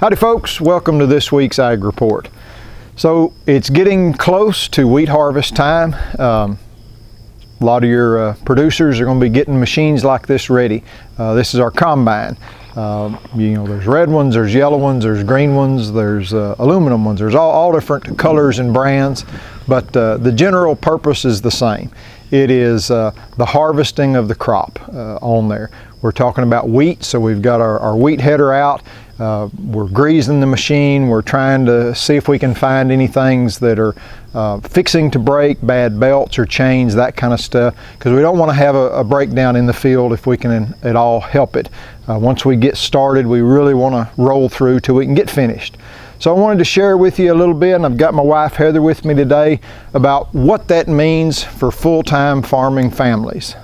Howdy folks, welcome to this week's Ag Report. So it's getting close to wheat harvest time. A lot of your producers are going to be getting machines like this ready. This is our combine. There's red ones, there's yellow ones, there's green ones, there's aluminum ones. There's all different colors and brands, but the general purpose is the same. It is the harvesting of the crop on there. We're talking about wheat, so we've got our wheat header out. We're greasing the machine. We're trying to see if we can find any things that are fixing to break, bad belts or chains, that kind of stuff, because we don't want to have a breakdown in the field if we can at all help it. Once we get started, we really want to roll through till we can get finished. So I wanted to share with you a little bit, and I've got my wife Heather with me today, about what that means for full-time farming families.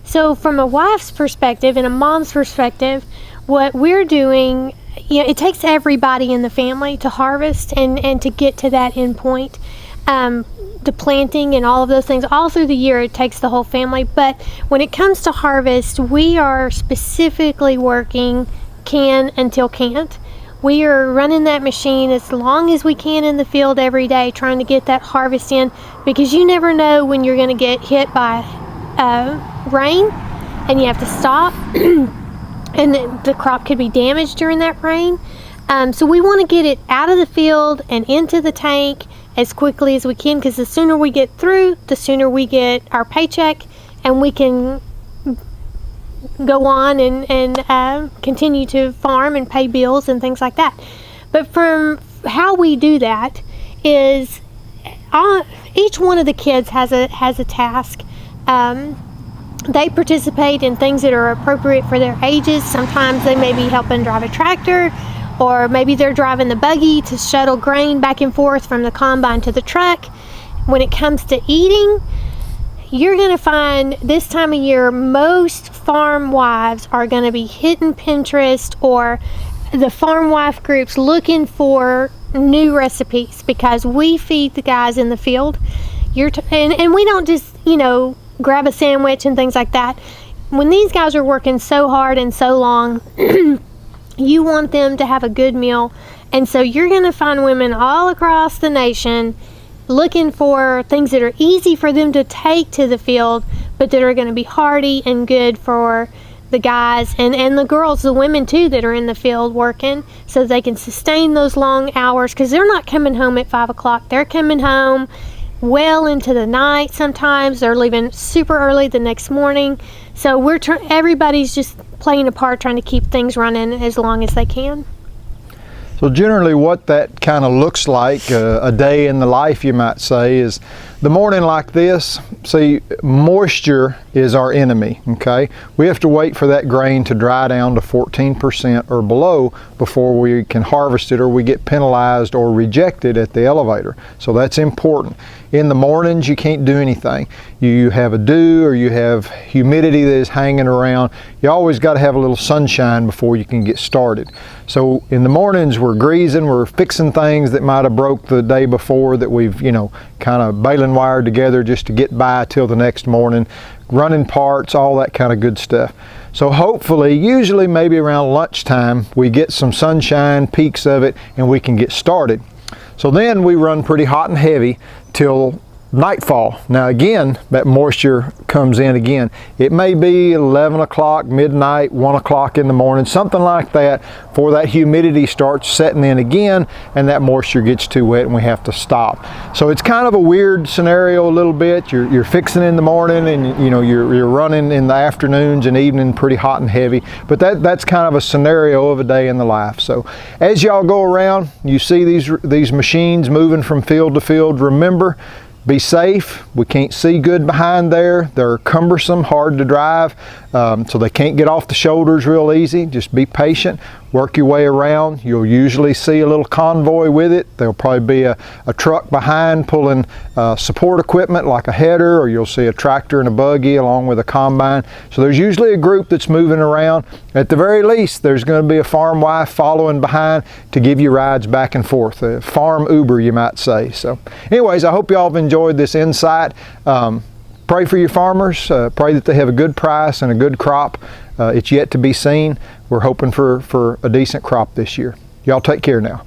So from a wife's perspective and a mom's perspective, what we're doing, it takes everybody in the family to harvest and to get to that end point. The planting and all of those things, all through the year, it takes the whole family. But when it comes to harvest, we are specifically working can until can't. We are running that machine as long as we can in the field every day, trying to get that harvest in, because you never know when you're going to get hit by rain and you have to stop. And the crop could be damaged during that rain. So we want to get it out of the field and into the tank as quickly as we can, because the sooner we get through, the sooner we get our paycheck and we can go on and continue to farm and pay bills and things like that. But from how we do that is each one of the kids has a task. They participate in things that are appropriate for their ages. Sometimes they may be helping drive a tractor, or maybe they're driving the buggy to shuttle grain back and forth from the combine to the truck. When it comes to eating, you're going to find this time of year most farm wives are going to be hitting Pinterest or the farm wife groups looking for new recipes, because we feed the guys in the field. And we don't just, grab a sandwich and things like that. When these guys are working so hard and so long, you want them to have a good meal. And so you're going to find women all across the nation looking for things that are easy for them to take to the field, but that are going to be hearty and good for the guys and the girls, the women too, that are in the field working, so they can sustain those long hours, because they're not coming home at 5 o'clock. They're coming home well into the night. Sometimes they're leaving super early the next morning. So everybody's just playing a part, trying to keep things running as long as they can. So generally what that kind of looks like, a day in the life, you might say, is the morning like this. See, moisture is our enemy, okay? We have to wait for that grain to dry down to 14% or below before we can harvest it, or we get penalized or rejected at the elevator. So that's important. In the mornings, you can't do anything. You have a dew or you have humidity that is hanging around. You always got to have a little sunshine before you can get started. So in the mornings, we're greasing, we're fixing things that might have broke the day before that we've, kind of baling wired together just to get by till the next morning, running parts, all that kind of good stuff. So hopefully, usually maybe around lunchtime, we get some sunshine, peaks of it, and we can get started. So then we run pretty hot and heavy till nightfall. Now again, that moisture comes in again. It may be 11 o'clock, midnight, 1 o'clock in the morning, something like that, before that humidity starts setting in again and that moisture gets too wet and we have to stop. So it's kind of a weird scenario a little bit. You're fixing in the morning and you're running in the afternoons and evening pretty hot and heavy, but that's kind of a scenario of a day in the life. So as y'all go around, you see these machines moving from field to field. Remember, be safe. We can't see good behind there. They're cumbersome, hard to drive, so they can't get off the shoulders real easy. Just be patient. Work your way around. You'll usually see a little convoy with it. There'll probably be a truck behind pulling support equipment like a header, or you'll see a tractor and a buggy along with a combine. So there's usually a group that's moving around. At the very least, there's going to be a farm wife following behind to give you rides back and forth. A farm Uber, you might say. So anyways, I hope y'all have enjoyed this insight. pray for your farmers. Pray that they have a good price and a good crop. It's yet to be seen. We're hoping for a decent crop this year. Y'all take care now.